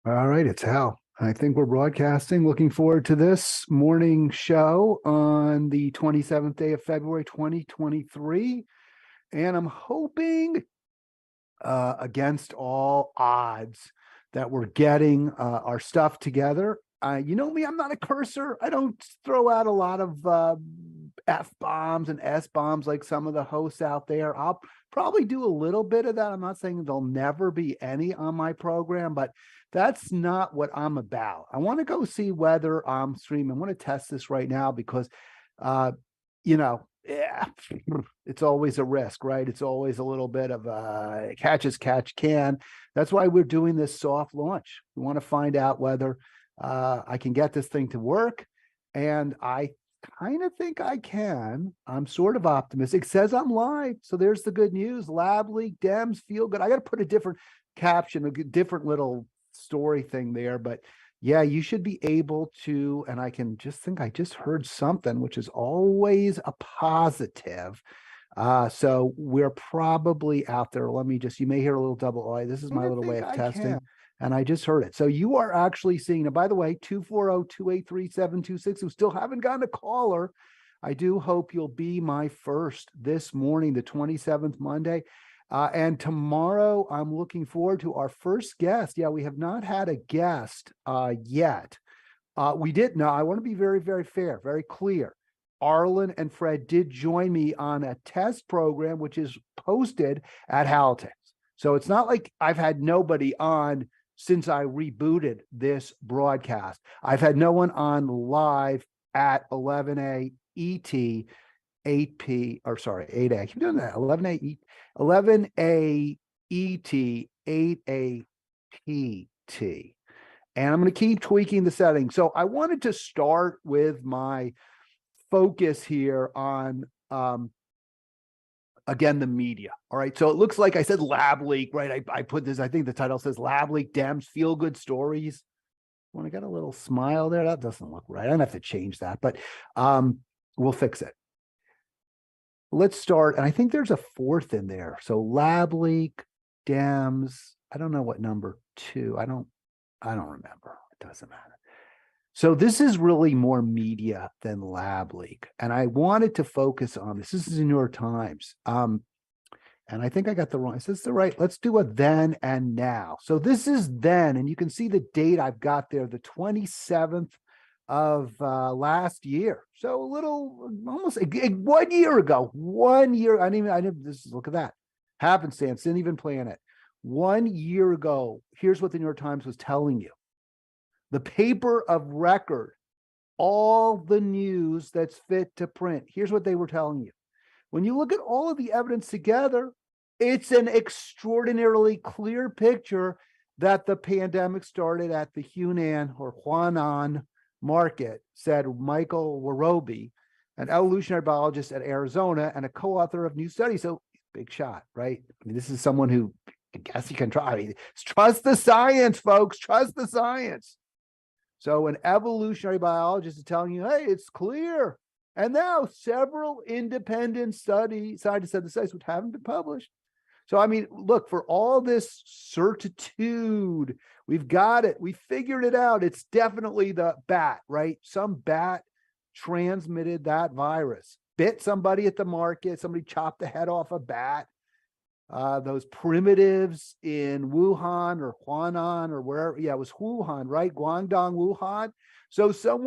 All right, it's Hal. I think we're broadcasting. Looking forward to this morning show on the 27th day of February, 2023. And I'm hoping, against all odds, that we're getting our stuff together. You know me, I'm not a cursor. I don't throw out a lot of F bombs and S bombs like some of the hosts out there. I'll probably do a little bit of that. I'm not saying there'll never be any on my program, but that's not what I'm about. I want to go see whether I'm streaming. I want to test this right now because, yeah, it's always a risk, right? It's always a little bit of a catch as catch can. That's why we're doing this soft launch. We want to find out whether I can get this thing to work. And I kind of think I can. I'm sort of optimistic. It says I'm live. So there's the good news. Lab leak, Dems feel good. I got to put a different caption, a different little story thing there. But yeah, you should be able to. And I can just think I just heard something, which is always a positive. So we're probably out there. Let me just, you may hear a little double I. This is my little way of testing. And I just heard it. So you are actually seeing it. By the way, 240-283-726, who still haven't gotten a caller. I do hope you'll be my first this morning, the 27th Monday. And tomorrow, I'm looking forward to our first guest. Yeah, we have not had a guest yet. We did. No, I want to be very, very fair, very clear. Arlen and Fred did join me on a test program, which is posted at Haliltics. So it's not like I've had nobody on since I rebooted this broadcast. I've had no one on live at 11 ET, 8P, or sorry, 8A. I keep doing that. 11A ET, 8A PT. And I'm going to keep tweaking the settings. So I wanted to start with my focus here on again, the media. All right. So it looks like I said lab leak, right? I put this, I think the title says lab leak, Dems feel good stories. When I got a little smile there, that doesn't look right. I don't have to change that, but we'll fix it. Let's start. And I think there's a fourth in there. So lab leak, Dems. I don't know what number 2. I don't remember. It doesn't matter. So this is really more media than lab leak. And I wanted to focus on this. This is the New York Times. And I think I got the wrong, is this the right? Let's do a then and now. So this is then, and you can see the date I've got there, the 27th of last year. So a little, almost 1 year ago, 1 year. I didn't, look at that. Happenstance, didn't even plan it. 1 year ago, here's what the New York Times was telling you. The paper of record, all the news that's fit to print. Here's what they were telling you. When you look at all of the evidence together, it's an extraordinarily clear picture that the pandemic started at the Huanan market, said Michael Warobi, an evolutionary biologist at Arizona and a co-author of new studies. So big shot, right? I mean, this is someone who I guess you can try. I mean, trust the science, folks. Trust the science. So an evolutionary biologist is telling you, hey, it's clear. And now several independent scientists said the studies which haven't been published. So, I mean, look, for all this certitude, we've got it. We figured it out. It's definitely the bat, right? Some bat transmitted that virus, bit somebody at the market. Somebody chopped the head off a bat. Those primitives in Wuhan or Huanan or wherever. Yeah, it was Wuhan, right? Guangdong, Wuhan. So some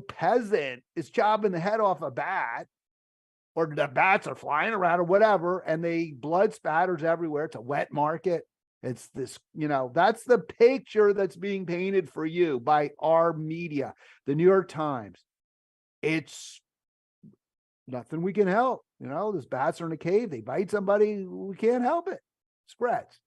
peasant is chopping the head off a bat, or the bats are flying around or whatever, and they blood spatters everywhere. It's a wet market. It's this, that's the picture that's being painted for you by our media, the New York Times. It's nothing we can help. Those bats are in a cave. They bite somebody. We can't help it. Spreads.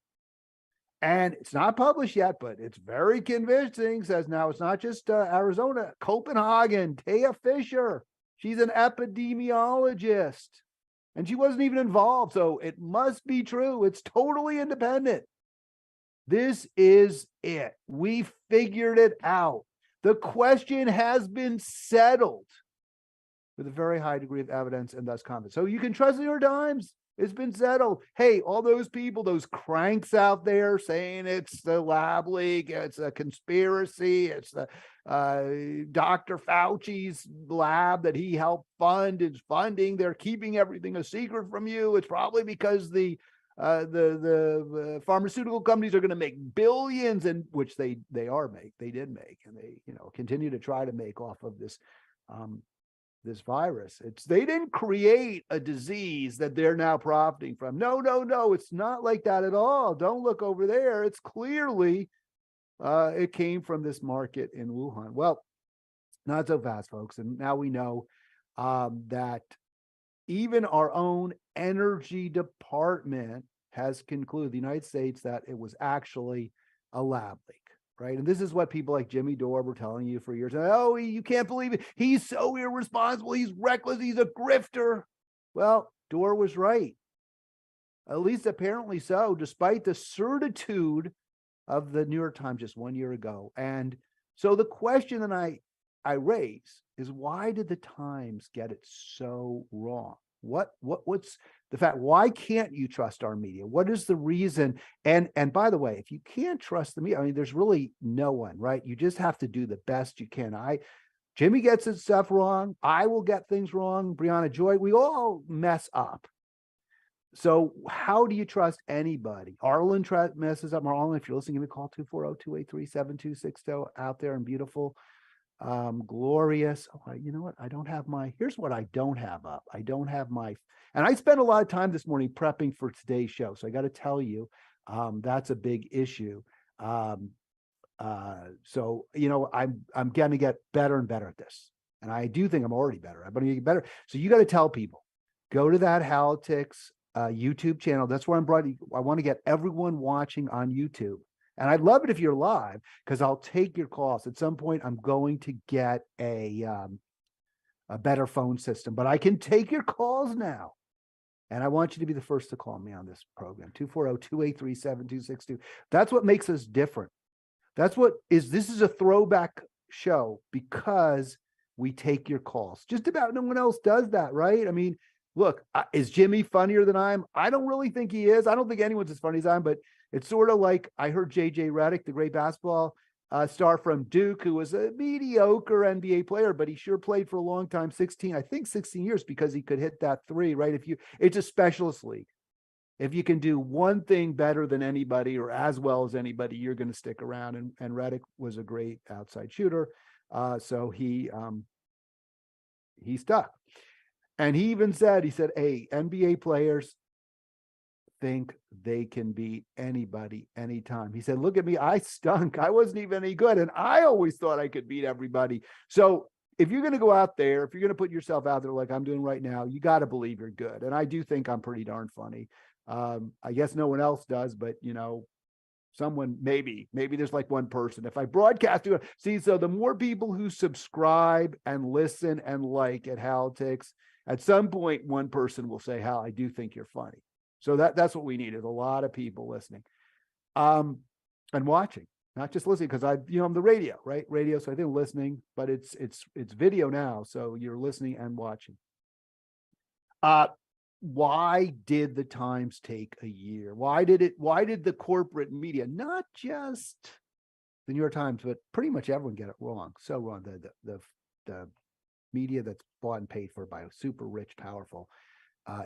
And it's not published yet, but it's very convincing. Says now it's not just Arizona, Copenhagen, Taya Fisher. She's an epidemiologist. And she wasn't even involved. So it must be true. It's totally independent. This is it. We figured it out. The question has been settled with a very high degree of evidence and thus confidence. So you can trust the New York Times. It's been settled. Hey, all those people, those cranks out there saying it's the lab leak, it's a conspiracy, it's the Dr. Fauci's lab that he helped fund is funding. They're keeping everything a secret from you. It's probably because the pharmaceutical companies are going to make billions, and which they did make, and they continue to try to make off of this virus. They didn't create a disease that they're now profiting from. No, it's not like that at all. Don't look over there. It's clearly it came from this market in Wuhan. Well, not so fast, folks. And now we know that even our own energy department has concluded, the United States, that it was actually a lab leak. Right. And this is what people like Jimmy Dore were telling you for years. Oh, you can't believe it. He's so irresponsible. He's reckless. He's a grifter. Well, Dore was right. At least apparently so, despite the certitude of the New York Times just 1 year ago. And so the question that I raise is, why did the Times get it so wrong? What's the fact? Why can't you trust our media? What is the reason? And by the way, if you can't trust the media, I mean, there's really no one, right? You just have to do the best you can. Jimmy gets his stuff wrong. I will get things wrong. Brianna Joy, we all mess up. So how do you trust anybody? Arlen messes up. Arlen, if you're listening, give me a call, 240-283-7260 out there in beautiful, glorious. Oh, you know what? Here's what I don't have up. And I spent a lot of time this morning prepping for today's show. So I got to tell you, that's a big issue. So, I'm going to get better and better at this. And I do think I'm already better. I'm going to get better. So you got to tell people, go to that Haliltics YouTube channel. That's where I want to get everyone watching on YouTube. And I'd love it if you're live, because I'll take your calls. At some point, I'm going to get a better phone system, but I can take your calls now. And I want you to be the first to call me on this program, 240-283-7262. That's what makes us different. This is a throwback show because we take your calls. Just about no one else does that, right? I mean, look, is Jimmy funnier than I am? I don't really think he is. I don't think anyone's as funny as I am, but it's sort of like I heard JJ Redick, the great basketball star from Duke, who was a mediocre NBA player, but he sure played for a long time, 16 years, because he could hit that three, right? It's a specialist league. If you can do one thing better than anybody or as well as anybody, you're going to stick around. And Redick was a great outside shooter. So he stuck. And he even said, hey, NBA players think they can beat anybody anytime. He said, look at me, I stunk. I wasn't even any good. And I always thought I could beat everybody. So if you're going to go out there, if you're going to put yourself out there like I'm doing right now, you got to believe you're good. And I do think I'm pretty darn funny. I guess no one else does, but someone, maybe there's like one person. If I broadcast to so the more people who subscribe and listen and like at Haliltics, at some point, one person will say, Hal, I do think you're funny. So that's what we needed. A lot of people listening and watching, not just listening, because I'm the radio, right? Radio. So I think listening, but it's video now. So you're listening and watching. Why did the Times take a year? Why did the corporate media, not just the New York Times, but pretty much everyone, get it wrong? So wrong. The media that's bought and paid for by super rich, powerful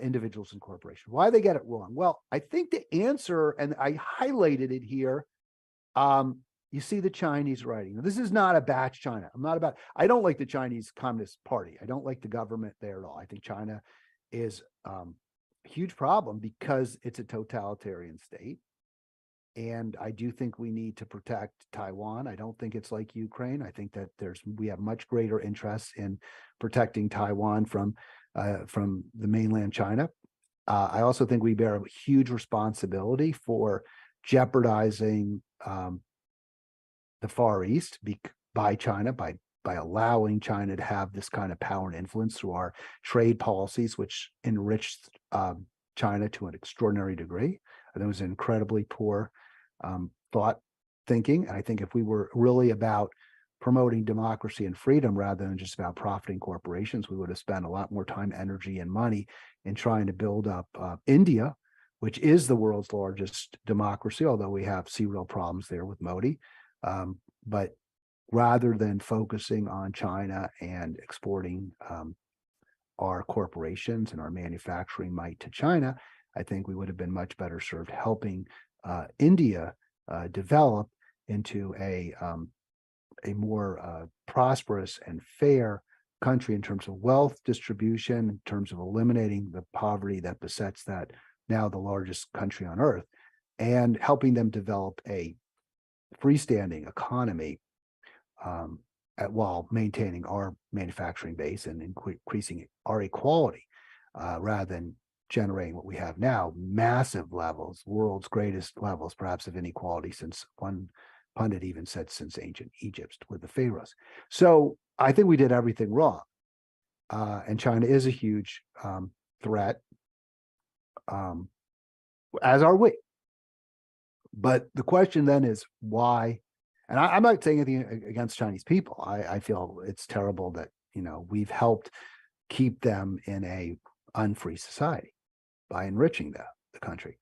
individuals and corporations. Why they get it wrong? Well, I think the answer, and I highlighted it here, you see the Chinese writing. Now, this is not a batch China. I don't like the Chinese Communist Party. I don't like the government there at all. I think China is a huge problem because it's a totalitarian state. And I do think we need to protect Taiwan. I don't think it's like Ukraine. I think that we have much greater interests in protecting Taiwan from the mainland China. I also think we bear a huge responsibility for jeopardizing the Far East by China, by allowing China to have this kind of power and influence through our trade policies, which enriched China to an extraordinary degree. I think it was incredibly poor thought thinking. And I think if we were really about promoting democracy and freedom rather than just about profiting corporations. We would have spent a lot more time, energy, and money in trying to build up India, which is the world's largest democracy, although we see real problems there with Modi. But rather than focusing on China and exporting our corporations and our manufacturing might to China, I think we would have been much better served helping India develop into a more prosperous and fair country in terms of wealth distribution, in terms of eliminating the poverty that besets that now the largest country on earth, and helping them develop a freestanding economy while maintaining our manufacturing base and increasing our equality rather than generating what we have now, massive levels, world's greatest levels, perhaps, of inequality since one pundit even said since ancient Egypt with the pharaohs. So I think we did everything wrong. And China is a huge threat, as are we. But the question then is why? And I'm not saying anything against Chinese people. I feel it's terrible that, we've helped keep them in a unfree society by enriching the country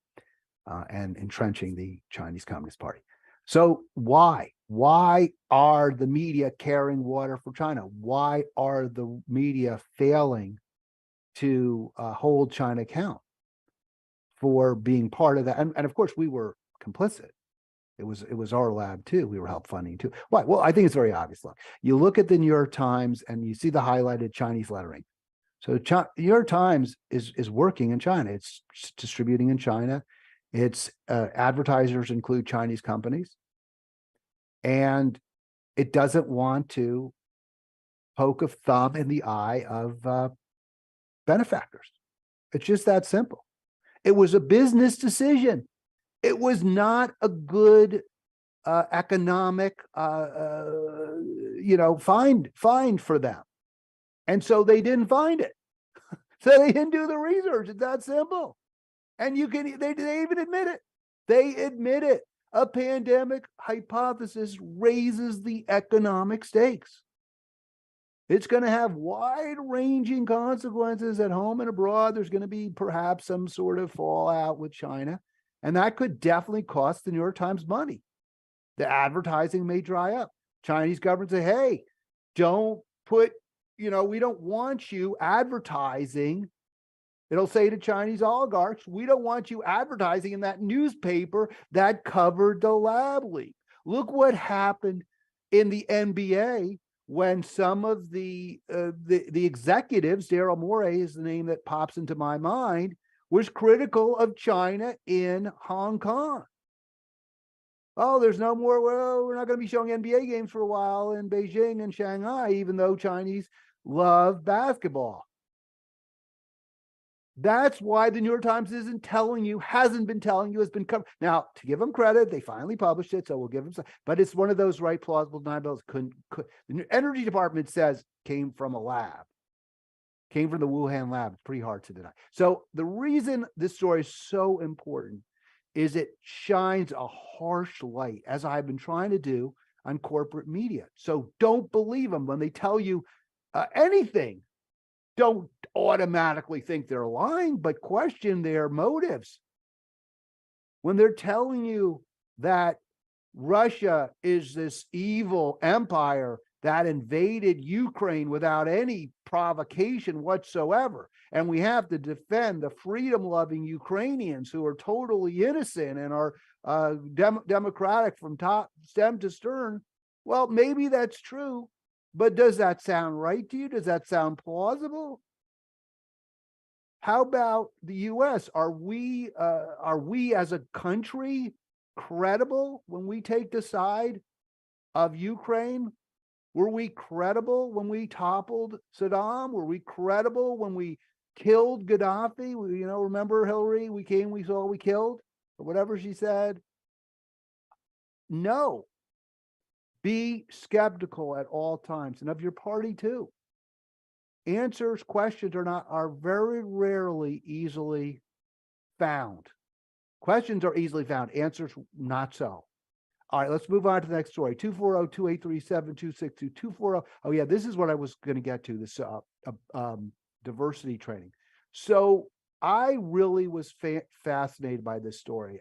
and entrenching the Chinese Communist Party. So why? Why are the media carrying water for China? Why are the media failing to hold China account for being part of that? And of course, we were complicit. It was our lab too. We were help funding too. Why? Well, I think it's very obvious. Look, you look at the New York Times and you see the highlighted Chinese lettering. So New York Times is working in China. It's distributing in China. Its advertisers include Chinese companies. And it doesn't want to poke a thumb in the eye of benefactors. It's just that simple. It was a business decision. It was not a good economic, find for them. And so they didn't find it. So they didn't do the research. It's that simple. And they even admit it. They admit it. A pandemic hypothesis raises the economic stakes. It's going to have wide-ranging consequences at home and abroad. There's going to be perhaps some sort of fallout with China. And that could definitely cost the New York Times money. The advertising may dry up. Chinese government say, hey, don't put, we don't want you advertising. It'll say to Chinese oligarchs, we don't want you advertising in that newspaper that covered the lab leak. Look what happened in the NBA when some of the executives, Daryl Morey is the name that pops into my mind, was critical of China in Hong Kong. Oh, there's no more, we're not going to be showing NBA games for a while in Beijing and Shanghai, even though Chinese love basketball. That's why the New York Times hasn't been telling you, has been covered. Now, to give them credit, they finally published it, so we'll give them some, but it's one of those plausible deniabilities. The Energy Department says came from a lab. Came from the Wuhan lab. It's pretty hard to deny. So the reason this story is so important is it shines a harsh light, as I've been trying to do, on corporate media. So don't believe them when they tell you anything. Don't automatically think they're lying, but question their motives. When they're telling you that Russia is this evil empire that invaded Ukraine without any provocation whatsoever, and we have to defend the freedom-loving Ukrainians who are totally innocent and are democratic from top stem to stern, well, maybe that's true, but does that sound right to you? Does that sound plausible? How about the U.S.? Are we as a country credible when we take the side of Ukraine? Were we credible when we toppled Saddam? Were we credible when we killed Gaddafi? Remember Hillary? We saw, we killed, or whatever she said. No. Be skeptical at all times, and of your party too. Questions are very rarely easily found. Questions are easily found. Answers, not so. All right, let's move on to the next story. 240-2837-262-240. Oh yeah, this is what I was going to get to, this diversity training. So I really was fascinated by this story.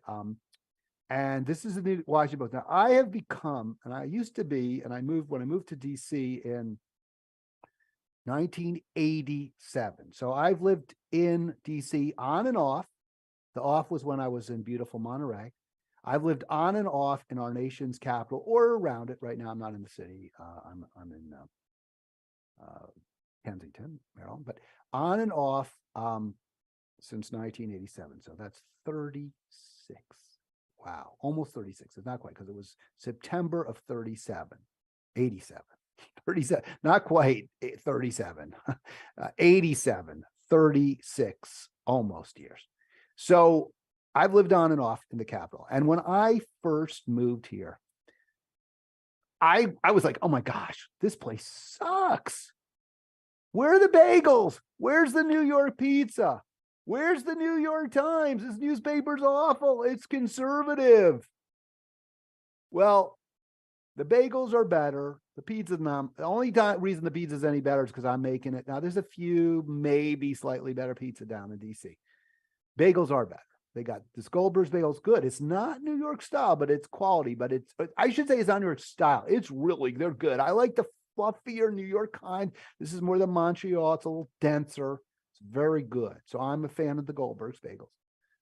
And this is in the Washington Post. Now I have become, and I used to be, and when I moved to DC in 1987. So I've lived in DC on and off. The off was when I was in beautiful Monterey. I've lived on and off in our nation's capital or around it. Right now, I'm not in the city. I'm in Kensington, Maryland, but on and off since 1987. So that's 36. Wow, almost 36. It's not quite, because it was September of 37, 87. 37, not quite 37, 87, 36 almost years. So I've lived on and off in the capital. And when I first moved here, I was like, oh my gosh, this place sucks. Where are the bagels? Where's the New York pizza? Where's the New York Times? This newspaper's awful. It's conservative. Well, the bagels are better. The pizza's not. The only reason the pizza's any better is because I'm making it. Now, there's a few maybe slightly better pizza down in DC. Bagels are better. They got this Goldberg's bagels, good. It's not New York style, but it's quality. But I should say it's not New York style. They're good. I like the fluffier New York kind. This is more the Montreal. It's a little denser. It's very good. So I'm a fan of the Goldberg's bagels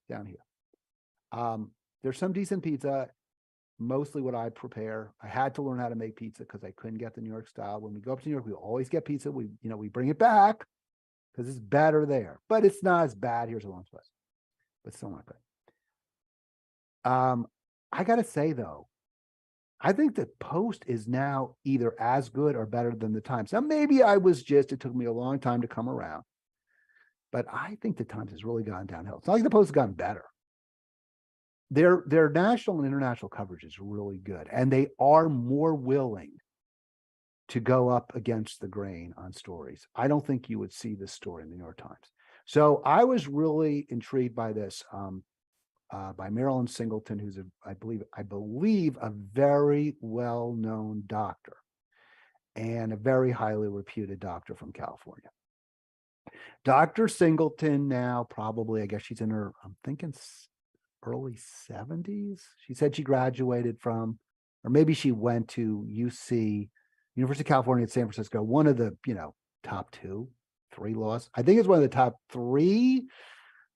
down here. There's some decent pizza. Mostly what I prepare. I had to learn how to make pizza because I couldn't get the New York style. When we go up to New York, we always get pizza. We bring it back because it's better there, but it's not as bad here as it once was, but still not good. I got to say though, I think the Post is now either as good or better than the Times. Now, maybe it took me a long time to come around, but I think the Times has really gone downhill. It's not like the Post has gotten better. Their national and international coverage is really good, and they are more willing to go up against the grain on stories. I don't think you would see this story in the New York Times. So I was really intrigued by this, by Marilyn Singleton, who's I believe a very well-known doctor and a very highly reputed doctor from California. Dr. Singleton now probably, I guess she's in her, I'm thinking early 70s. She said she graduated from, or maybe she went to UC, University of California at San Francisco, one of the, top 3 laws. I think it's one of the top 3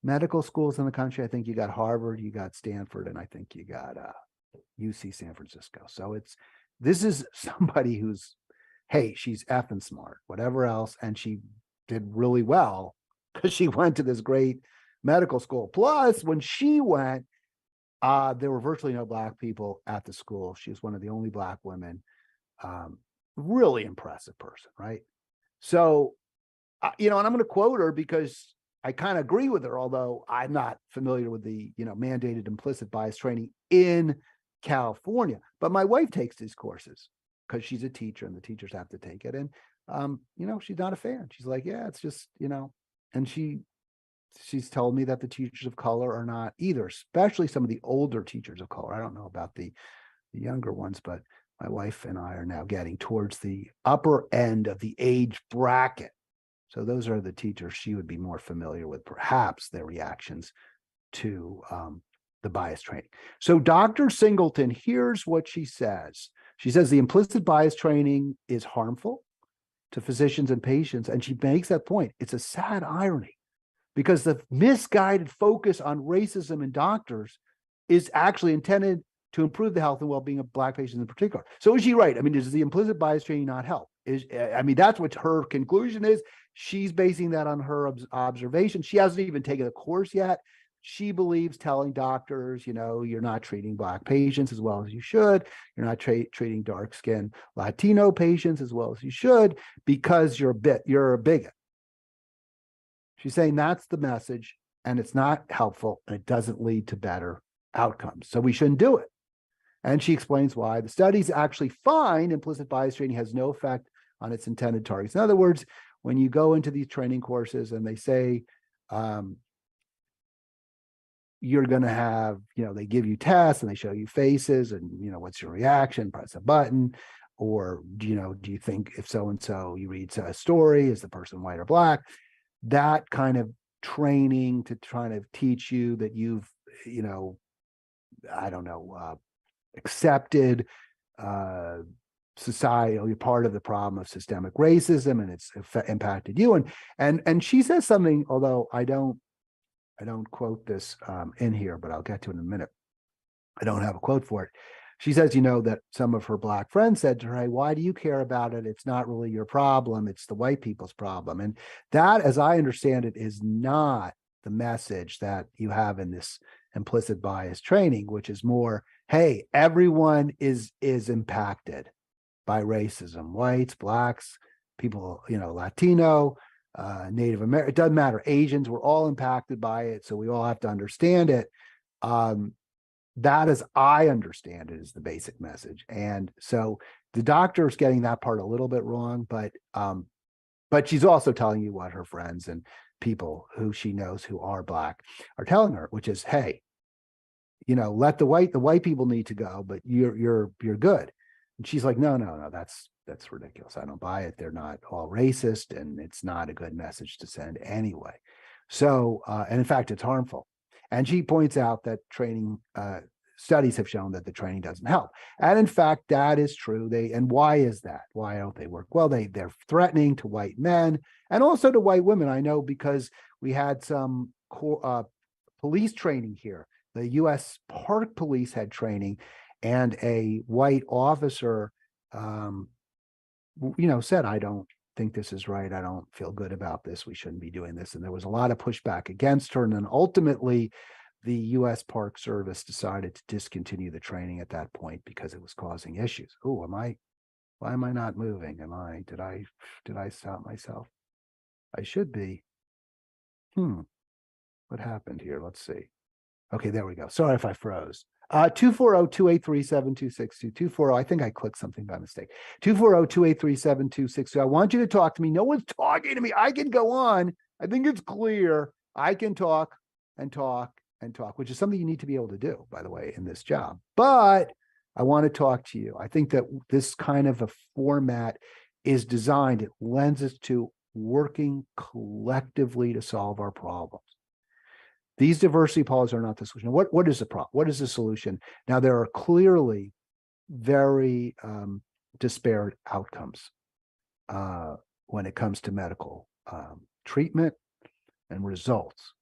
medical schools in the country. I think you got Harvard, you got Stanford, and I think you got UC San Francisco. So this is somebody who's, hey, she's effing smart, whatever else, and she did really well because she went to this great medical school. Plus, when she went, there were virtually no Black people at the school. She was one of the only Black women. Really impressive person, right? So, and I'm going to quote her because I kind of agree with her, although I'm not familiar with the, mandated implicit bias training in California. But my wife takes these courses because she's a teacher and the teachers have to take it. And, she's not a fan. She's like, yeah, it's just, and she's told me that the teachers of color are not either, especially some of the older teachers of color. I don't know about the younger ones, but my wife and I are now getting towards the upper end of the age bracket. So those are the teachers she would be more familiar with, perhaps their reactions to the bias training. So Dr. Singleton, here's what she says. She says the implicit bias training is harmful to physicians and patients. And she makes that point. It's a sad irony because the misguided focus on racism in doctors is actually intended to improve the health and well-being of Black patients in particular. So is she right? I mean, does the implicit bias training not help? That's what her conclusion is. She's basing that on her observation. She hasn't even taken a course yet. She believes telling doctors, you're not treating Black patients as well as you should. You're not treating dark-skinned Latino patients as well as you should because you're a bigot. She's saying that's the message, and it's not helpful, and it doesn't lead to better outcomes. So we shouldn't do it. And she explains why. The studies actually find implicit bias training has no effect on its intended targets. In other words, when you go into these training courses and they say, you're going to have, they give you tests and they show you faces and, what's your reaction? Press a button. Or, do you think if so-and-so, you read a story, is the person white or black? That kind of training to try to teach you that you've, I don't know, accepted society, you're part of the problem of systemic racism and it's impacted you. And she says something, although I don't quote this in here, but I'll get to it in a minute. I don't have a quote for it. She says, that some of her black friends said to her, hey, why do you care about it? It's not really your problem. It's the white people's problem. And that, as I understand it, is not the message that you have in this implicit bias training, which is more, hey, everyone is impacted by racism. Whites, blacks, people, Latino, Native American, it doesn't matter. Asians, we're all impacted by it. So we all have to understand it. That, as I understand it, is the basic message. And so the doctor's getting that part a little bit wrong, but she's also telling you what her friends and people who she knows who are black are telling her, which is, hey, let the white people need to go, but you're good. And she's like, no, that's ridiculous. I don't buy it. They're not all racist, and it's not a good message to send anyway. So, and in fact, it's harmful. And she points out that training studies have shown that the training doesn't help. And in fact, that is true. And why is that? Why don't they work? Well, they're threatening to white men and also to white women. I know because we had some police training here. The U.S. Park Police had training, and a white officer, said, I don't think this is right. I don't feel good about this. We shouldn't be doing this. And there was a lot of pushback against her. And then ultimately, the U.S. Park Service decided to discontinue the training at that point because it was causing issues. Oh, why am I not moving? Did I stop myself? I should be. What happened here? Let's see. Okay, there we go. Sorry if I froze. 240-283-7262. 240, I think I clicked something by mistake. 240-283-7262. I want you to talk to me. No one's talking to me. I can go on. I think it's clear. I can talk and talk and talk, which is something you need to be able to do, by the way, in this job. But I want to talk to you. I think that this kind of a format is designed, it lends us to working collectively to solve our problems. These diversity policies are not the solution. What is the problem? What is the solution? Now, there are clearly very disparate outcomes when it comes to medical treatment and results.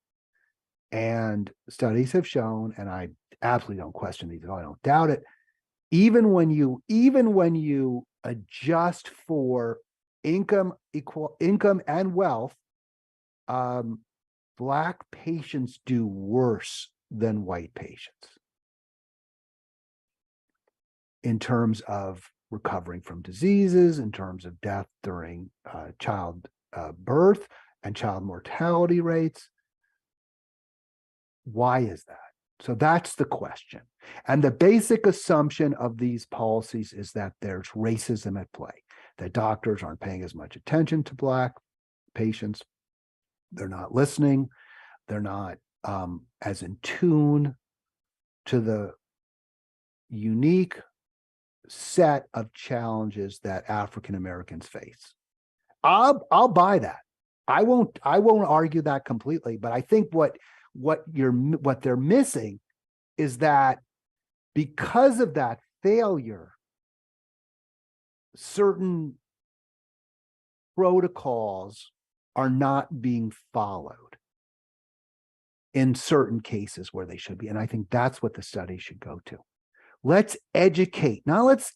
And studies have shown, and I absolutely don't question these at all, I don't doubt it, even when you adjust for income and wealth, Black patients do worse than white patients in terms of recovering from diseases, in terms of death during child birth and child mortality rates. Why is that? So that's the question. And the basic assumption of these policies is that there's racism at play, that doctors aren't paying as much attention to Black patients. They're not listening. They're not as in tune to the unique set of challenges that African Americans face. I'll buy that. I won't argue that completely, but I think what they're missing is that because of that failure, certain protocols are not being followed in certain cases where they should be. And I think that's what the study should go to. Let's educate. Now let's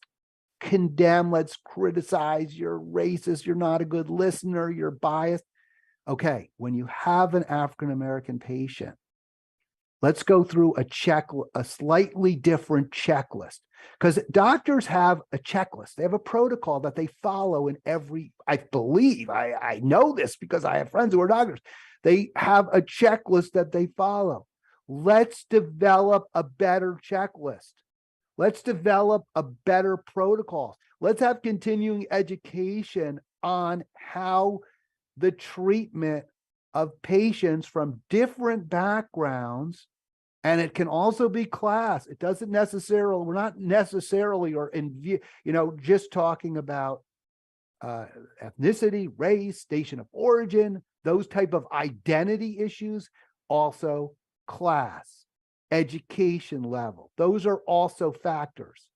condemn, let's criticize. You're racist, you're not a good listener, you're biased. Okay, when you have an African-American patient, let's go through a slightly different checklist, because doctors have a checklist. They have a protocol that they follow in every, I believe, I know this because I have friends who are doctors. They have a checklist that they follow. Let's develop a better checklist. Let's develop a better protocol. Let's have continuing education on how the treatment of patients from different backgrounds And it can also be class. It doesn't necessarily, we're not necessarily or in view, just talking about ethnicity, race, station of origin, those type of identity issues, also class, education level. Those are also factors.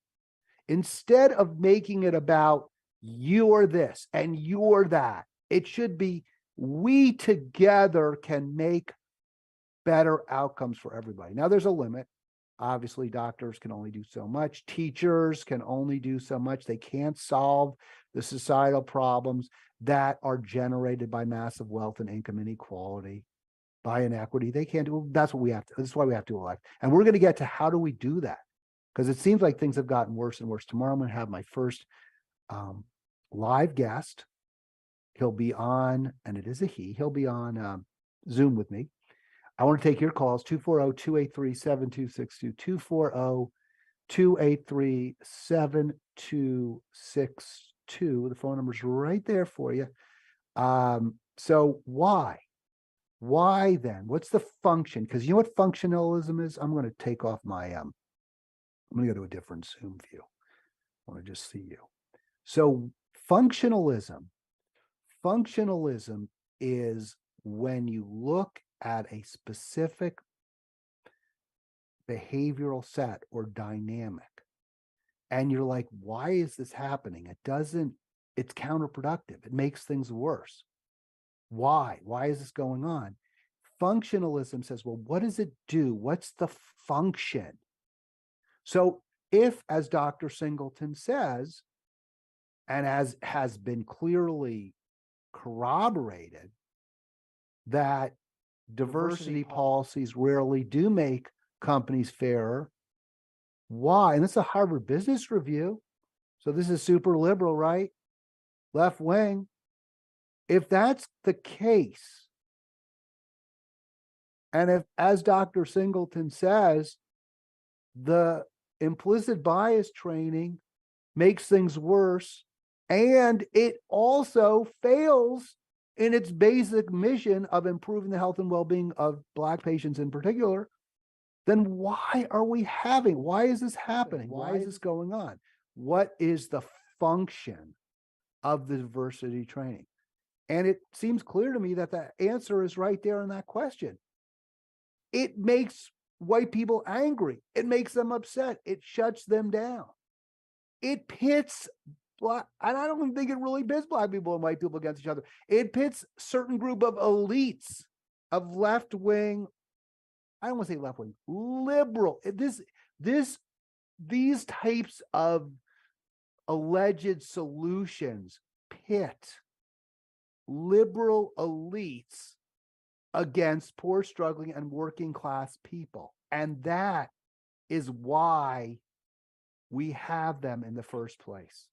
Instead of making it about you're this and you're that, it should be we together can make better outcomes for everybody. Now, there's a limit. Obviously, doctors can only do so much. Teachers can only do so much. They can't solve the societal problems that are generated by massive wealth and income inequality, by inequity. They can't do. That's what we have to. That's why we have to elect. And we're going to get to how do we do that? Because it seems like things have gotten worse and worse. Tomorrow, I'm going to have my first live guest. He'll be on, and it is a he. He'll be on Zoom with me. I want to take your calls, 240-283-7262, 240-283-7262. The phone number's right there for you. So why? Why then? What's the function? Because you know what functionalism is? I'm going to take off my, I'm going to go to a different Zoom view. I want to just see you. So functionalism is when you look at a specific behavioral set or dynamic, and you're like, why is this happening? It's counterproductive. It makes things worse. Why? Why is this going on? Functionalism says, well, what does it do? What's the function? So if, as Dr. Singleton says, and as has been clearly corroborated, that diversity policies rarely do make companies fairer. Why? And it's a Harvard Business Review. So this is super liberal, right? Left wing. If that's the case, and if, as Dr. Singleton says, the implicit bias training makes things worse, and it also fails in its basic mission of improving the health and well-being of Black patients in particular, then why is this happening? Why is this going on? What is the function of the diversity training? And it seems clear to me that the answer is right there in that question. It makes white people angry. It makes them upset. It shuts them down. It pits Black, and I don't even think it really pits Black people and white people against each other. It pits certain group of elites of left-wing, I don't want to say left-wing, liberal. These types of alleged solutions pit liberal elites against poor, struggling, and working class people. And that is why we have them in the first place.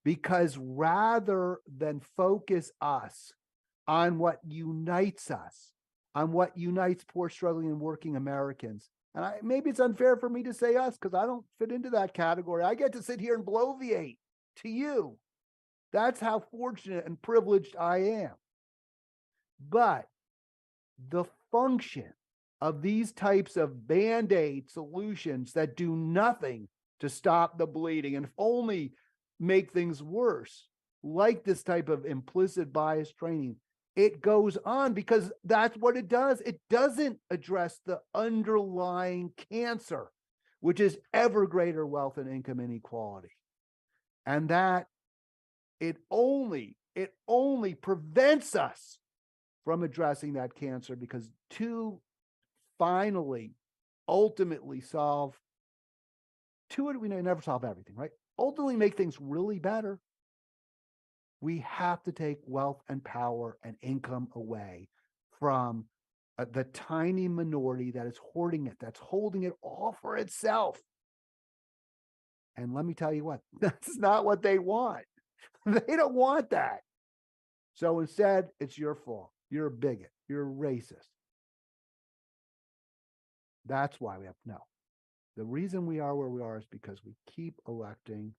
Because rather than focus us on what unites us, on what unites poor, struggling, and working Americans, and maybe it's unfair for me to say us because I don't fit into that category. I get to sit here and bloviate to you. That's how fortunate and privileged I am. But the function of these types of Band-Aid solutions that do nothing to stop the bleeding and only make things worse, like this type of implicit bias training, it goes on because that's what it does. It doesn't address the underlying cancer, which is ever greater wealth and income inequality. And that it only prevents us from addressing that cancer, because to finally, ultimately solve, we never solve everything, right? Ultimately make things really better, we have to take wealth and power and income away from the tiny minority that is hoarding it, that's holding it all for itself. And let me tell you what, that's not what they want. They don't want that. So instead, it's your fault. You're a bigot. You're a racist. That's why we have to know. The reason we are where we are is because we keep electing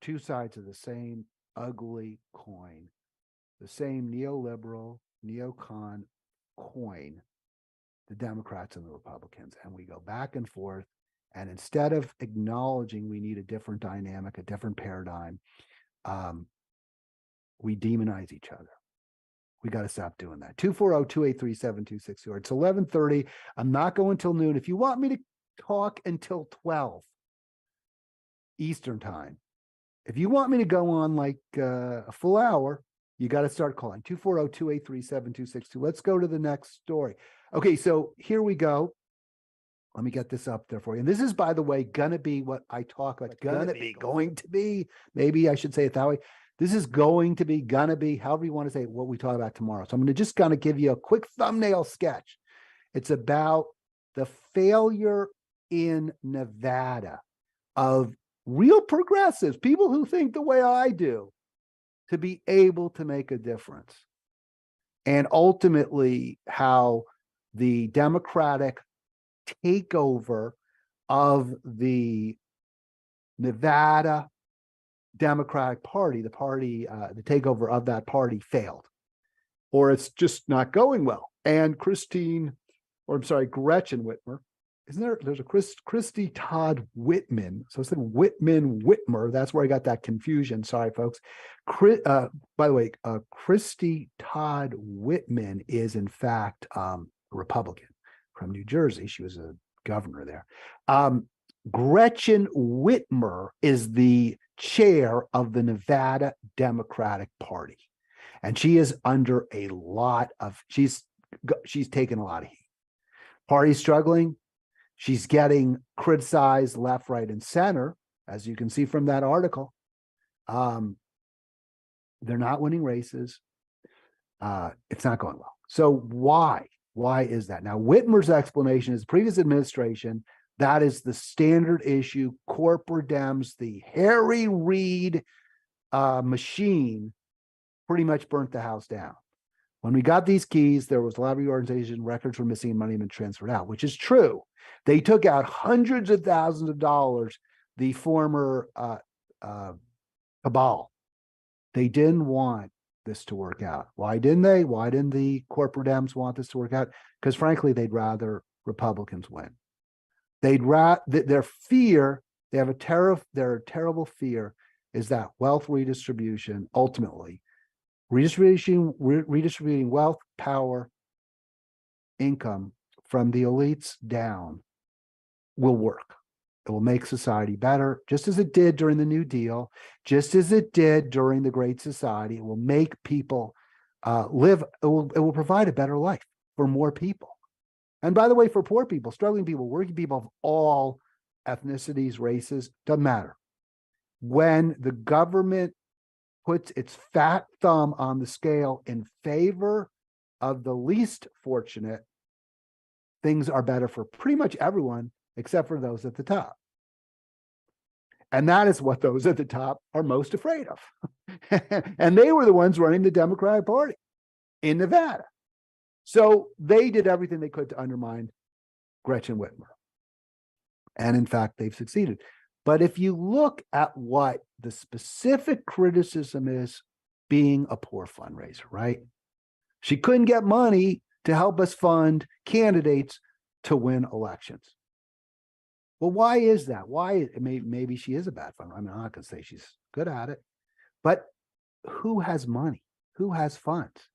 two sides of the same ugly coin, the same neoliberal, neocon coin the Democrats and the Republicans, and we go back and forth. And instead of acknowledging we need a different dynamic, a different paradigm, we demonize each other. We got to stop doing that. 240-283-7262. It's 11:30. I'm not going till noon. If you want me to talk until 12 Eastern time, if you want me to go on like a full hour, you got to start calling 240-283-7262. Let's go to the next story. Okay, so here we go. Let me get this up there for you. And this is, by the way, gonna be what I talk about. Going to be. Maybe I should say it that way. This is going to be, gonna be, however you want to say it, what we talk about tomorrow. So I'm going to just kind of give you a quick thumbnail sketch. It's about the failure in Nevada of real progressives, people who think the way I do, to be able to make a difference. And ultimately, how the Democratic takeover of the Nevada Democratic Party, the takeover of that party failed, or it's just not going well. And Gretchen Whitmer, there's a Christy Todd Whitman. So I said Whitman Whitmer. That's where I got that confusion. Sorry, folks. By the way, Christy Todd Whitman is in fact a Republican from New Jersey. She was a governor there. Gretchen Whitmer is the chair of the Nevada Democratic Party. And she is under a lot of, she's taken a lot of heat. Party's struggling. She's getting criticized left, right, and center, as you can see from that article. They're not winning races. It's not going well. So why? Why is that? Now, Whitmer's explanation is previous administration, that is the standard issue. Corporate Dems, the Harry Reid machine, pretty much burnt the house down. When we got these keys, there was a lot of reorganization, records were missing, money had been transferred out, which is true. They took out hundreds of thousands of dollars, the former cabal. They didn't want this to work out. Why didn't they? Why didn't the corporate Dems want this to work out? Because frankly, they'd rather Republicans win. Their fear, they have their terrible fear is that wealth redistribution, ultimately, redistributing wealth, power, income from the elites down will work. It will make society better, just as it did during the New Deal, just as it did during the Great Society. It will make people live, it will provide a better life for more people. And by the way, for poor people, struggling people, working people of all ethnicities, races, doesn't matter. When the government puts its fat thumb on the scale in favor of the least fortunate, things are better for pretty much everyone except for those at the top. And that is what those at the top are most afraid of. And they were the ones running the Democratic Party in Nevada. So they did everything they could to undermine Gretchen Whitmer. And in fact, they've succeeded. But if you look at what the specific criticism is, being a poor fundraiser, right? She couldn't get money to help us fund candidates to win elections. Well, why is that? Maybe she is a bad fundraiser. I'm not going to say she's good at it, but who has money? Who has funds?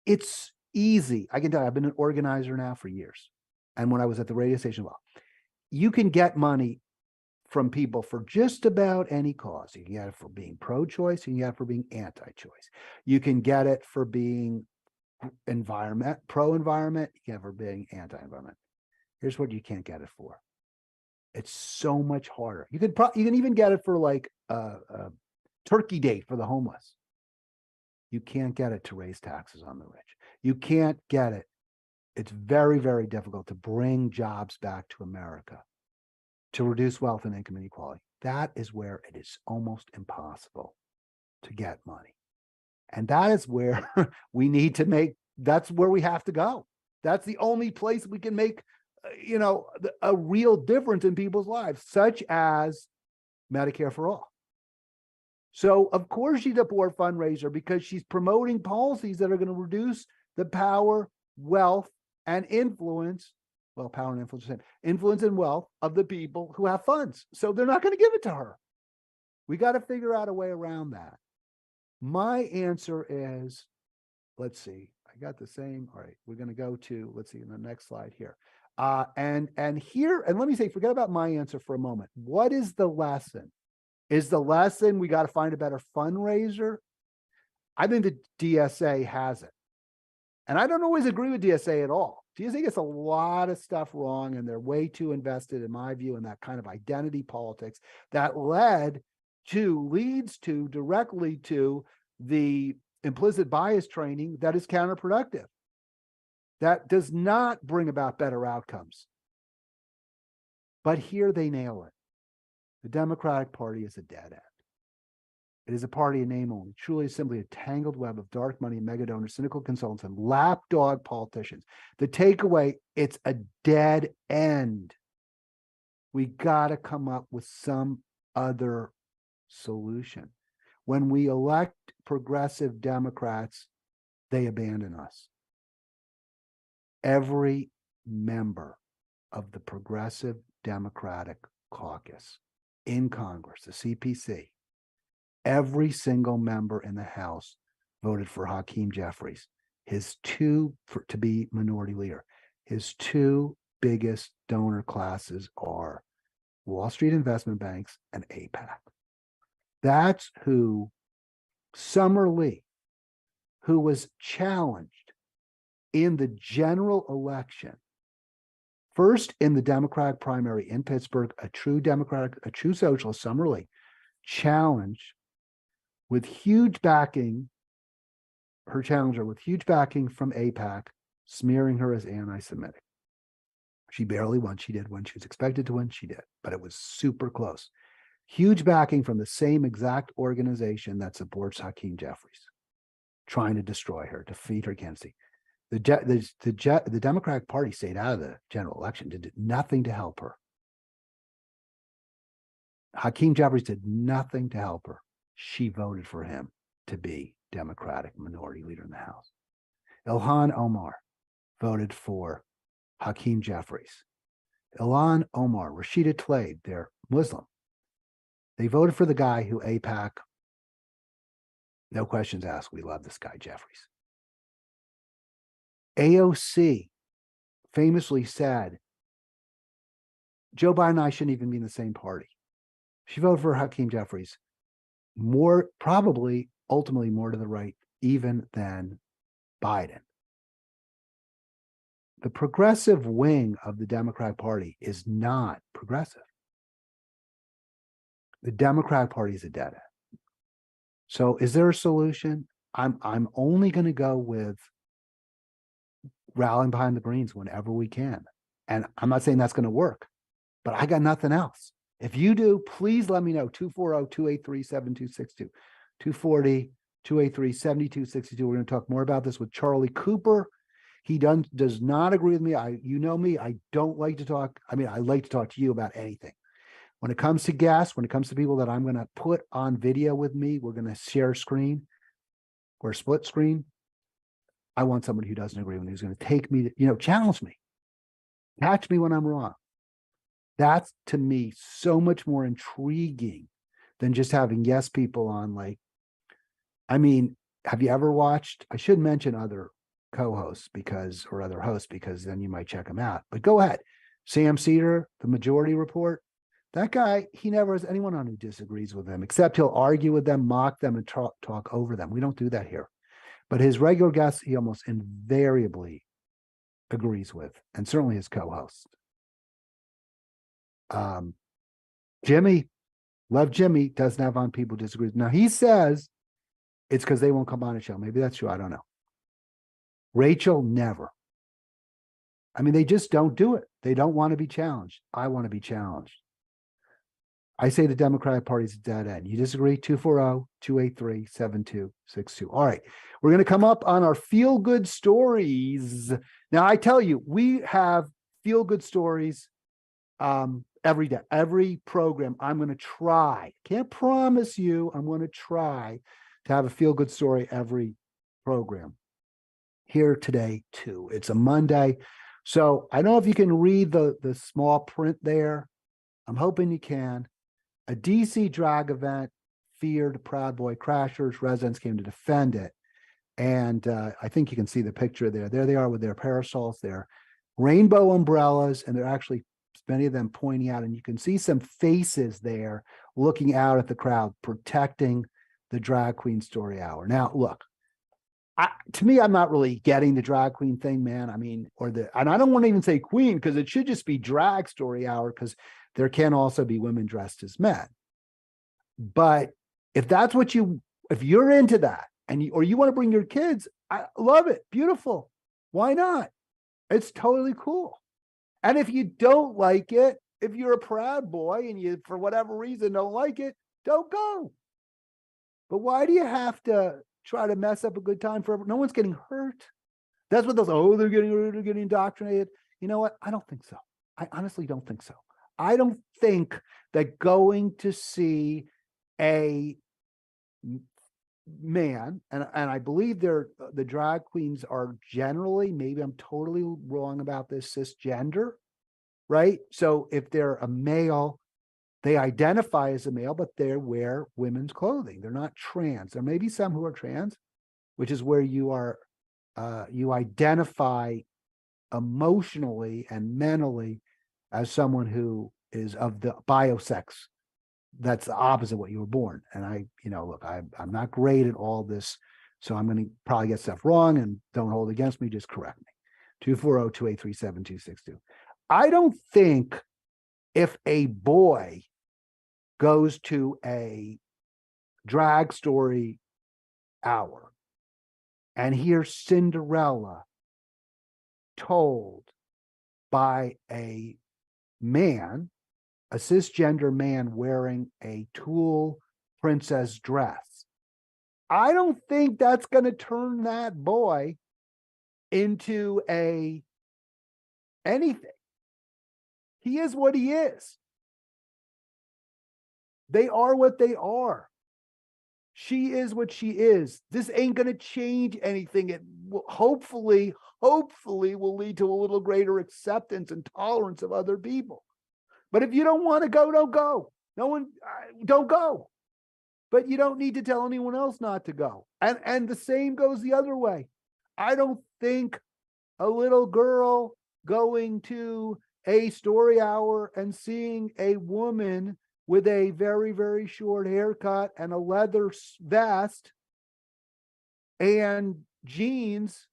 It's easy. I can tell you, I've been an organizer now for years. And when I was at the radio station, well, you can get money from people for just about any cause. You can get it for being pro-choice, you can get it for being anti-choice. You can get it for being pro-environment, you can get it for being anti-environment. Here's what you can't get it for. It's so much harder. You can even get it for like a turkey date for the homeless. You can't get it to raise taxes on the rich. You can't get it. It's very, very difficult to bring jobs back to America, to reduce wealth and income inequality. That is where it is almost impossible to get money. And that is where we need to make, that's where we have to go. That's the only place we can make, a real difference in people's lives, such as Medicare for all. So of course she's a poor fundraiser because she's promoting policies that are going to reduce the power, wealth, and influence, well, power and influence, influence and wealth of the people who have funds. So they're not going to give it to her. We got to figure out a way around that. My answer is, let's see, I got the same. All right, we're going to go to, let's see, in the next slide here. And here, and let me say, forget about my answer for a moment. What is the lesson? Is the lesson we got to find a better fundraiser? I think the DSA has it. And I don't always agree with DSA at all. DSA gets a lot of stuff wrong, and they're way too invested, in my view, in that kind of identity politics that leads to directly to the implicit bias training that is counterproductive. That does not bring about better outcomes. But here they nail it. The Democratic Party is a dead end. It is a party in name only, truly simply a tangled web of dark money, mega donors, cynical consultants, and lapdog politicians. The takeaway, it's a dead end. We got to come up with some other solution. When we elect progressive Democrats, they abandon us. Every member of the Progressive Democratic Caucus in Congress, the CPC, every single member in the House voted for Hakeem Jeffries, to be minority leader. His two biggest donor classes are Wall Street investment banks and AIPAC. That's who Summer Lee, who was challenged in the general election, first in the Democratic primary in Pittsburgh, a true socialist, Summer Lee, challenged with huge backing, her challenger with huge backing from AIPAC, smearing her as anti-Semitic. She barely won. She did when she was expected to win. She did, but it was super close. Huge backing from the same exact organization that supports Hakeem Jeffries, trying to destroy her, defeat her candidacy. The Democratic Party stayed out of the general election, did nothing to help her. Hakeem Jeffries did nothing to help her. She voted for him to be Democratic minority leader in the House. Ilhan Omar voted for Hakeem Jeffries. Ilhan Omar, Rashida Tlaib, they're Muslim. They voted for the guy who AIPAC, no questions asked, we love this guy, Jeffries. AOC famously said, Joe Biden and I shouldn't even be in the same party. She voted for Hakeem Jeffries, probably ultimately more to the right even than Biden. The progressive wing of the Democratic Party is not progressive. The Democratic Party is a dead end. So is there a solution? I'm only going to go with rallying behind the Greens whenever we can. And I'm not saying that's going to work, but I got nothing else. If you do, please let me know. 240-283-7262. 240-283-7262. We're going to talk more about this with Charlie Cooper. He does not agree with me. You know me, I don't like to talk. I mean, I like to talk to you about anything. When it comes to guests, when it comes to people that I'm going to put on video with me, we're going to share screen or split screen. I want somebody who doesn't agree with me, who's going to take me, challenge me, catch me when I'm wrong. That's, to me, so much more intriguing than just having yes people on. Have you ever watched, I should mention other co-hosts or other hosts, because then you might check them out. But go ahead. Sam Cedar, The Majority Report. That guy, he never has anyone on who disagrees with him, except he'll argue with them, mock them, and talk over them. We don't do that here. But his regular guests, he almost invariably agrees with, and certainly his co-host. Jimmy, love Jimmy, doesn't have on people who disagree. Now, he says it's because they won't come on a show. Maybe that's true. I don't know. Rachel, never. They just don't do it. They don't want to be challenged. I want to be challenged. I say the Democratic Party is a dead end. You disagree? 240-283-7262. All right. We're going to come up on our feel-good stories. Now, I tell you, we have feel-good stories every day. Every program, I'm going to try. Can't promise you I'm going to try to have a feel-good story every program. here today too. It's a Monday. So I don't know if you can read the small print there. I'm hoping you can. A DC drag event feared Proud Boy crashers. Residents came to defend it. And I think you can see the picture there. There they are with their parasols, their rainbow umbrellas, and they're actually, many of them pointing out, and you can see some faces there looking out at the crowd, protecting the drag queen story hour. Now, look, to me, I'm not really getting the drag queen thing, man. I mean, and I don't want to even say queen because it should just be drag story hour because there can also be women dressed as men. But if that's what if you're into that or you want to bring your kids, I love it. Beautiful. Why not? It's totally cool. And if you don't like it, if you're a proud boy and you, for whatever reason, don't like it, don't go. But why do you have to try to mess up a good time forever? No one's getting hurt. That's what they're getting indoctrinated. You know what? I don't think so. I honestly don't think so. I don't think that going to see a man, and I believe the drag queens are generally, maybe I'm totally wrong about this, cisgender, right? So if they're a male, they identify as a male, but they wear women's clothing. They're not trans. There may be some who are trans, which is where you identify emotionally and mentally as someone who is of the biosex. That's the opposite of what you were born. And look, I'm not great at all this, so I'm going to probably get stuff wrong, and don't hold against me, just correct me. 240-283-7262. I don't think if a boy goes to a drag story hour and hears Cinderella told by a man, a cisgender man wearing a tulle princess dress, I don't think that's going to turn that boy into anything. He is what he is. They are what they are. She is what she is. This ain't going to change anything. It will hopefully will lead to a little greater acceptance and tolerance of other people. But if you don't want to go, don't go. No one, don't go. But you don't need to tell anyone else not to go. And the same goes the other way. I don't think a little girl going to a story hour and seeing a woman with a very, very short haircut and a leather vest and jeans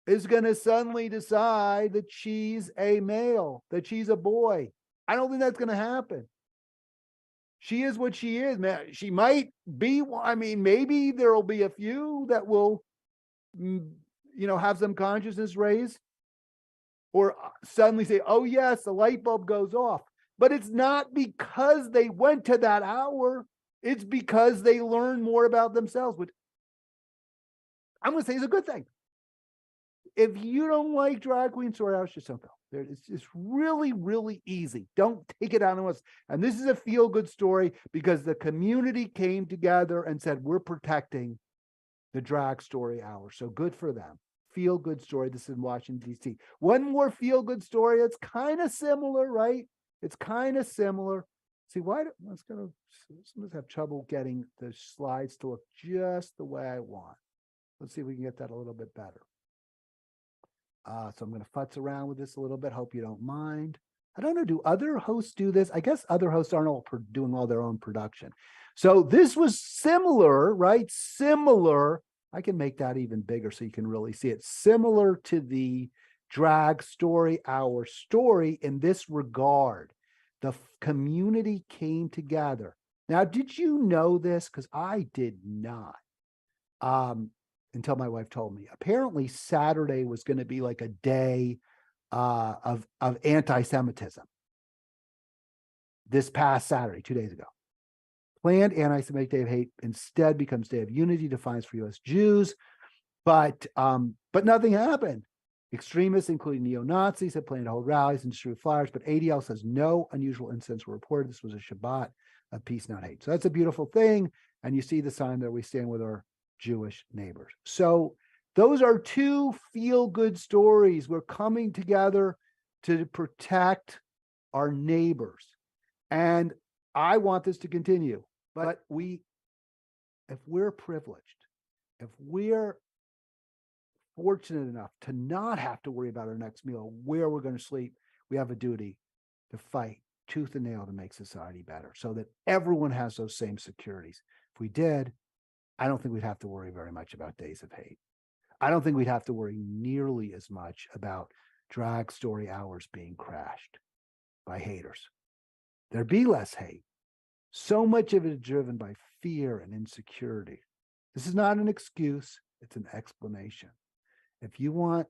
is going to suddenly decide that she's a male, that she's a boy. I don't think that's going to happen. She is what she is, man. She might be, I mean, maybe there'll be a few that will, have some consciousness raised or suddenly say, oh yes, the light bulb goes off. But it's not because they went to that hour. It's because they learned more about themselves, which I'm going to say is a good thing. If you don't like drag queen story hours, just don't go. It's really, really easy. Don't take it out on us. And this is a feel-good story because the community came together and said, we're protecting the drag story hour. So good for them. Feel-good story. This is in Washington, D.C. One more feel-good story. It's kind of similar, right? It's kind of similar. See, sometimes have trouble getting the slides to look just the way I want. Let's see if we can get that a little bit better. So I'm going to futz around with this a little bit. Hope you don't mind. I don't know. Do other hosts do this? I guess other hosts aren't all doing all their own production. So this was similar, right? Similar. I can make that even bigger so you can really see it. Similar to the drag story hour story in this regard. The community came together. Now, did you know this? Because I did not. Until my wife told me. Apparently Saturday was going to be like a day of anti-Semitism. This past Saturday, 2 days ago. Planned anti-Semitic Day of Hate instead becomes Day of Unity, defiance for U.S. Jews. But nothing happened. Extremists, including neo-Nazis, had planned to hold rallies and distribute flyers, but ADL says no unusual incidents were reported. This was a Shabbat of peace, not hate. So that's a beautiful thing. And you see the sign there, we stand with our Jewish neighbors. So Those are two feel-good stories. We're coming together to protect our neighbors. And I want this to continue. But if we're privileged, if we're fortunate enough to not have to worry about our next meal, where we're going to sleep, we have a duty to fight tooth and nail to make society better so that everyone has those same securities. If we did, I don't think we'd have to worry very much about days of hate. I don't think we'd have to worry nearly as much about drag story hours being crashed by haters. There'd be less hate. So much of it is driven by fear and insecurity. This is not an excuse, it's an explanation. If you want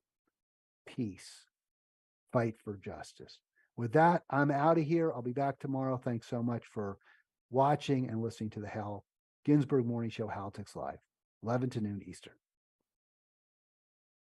peace, fight for justice. With that, I'm out of here. I'll be back tomorrow. Thanks so much for watching and listening to the Hal Ginsberg Morning Show, Haliltics Live, 11 to noon Eastern.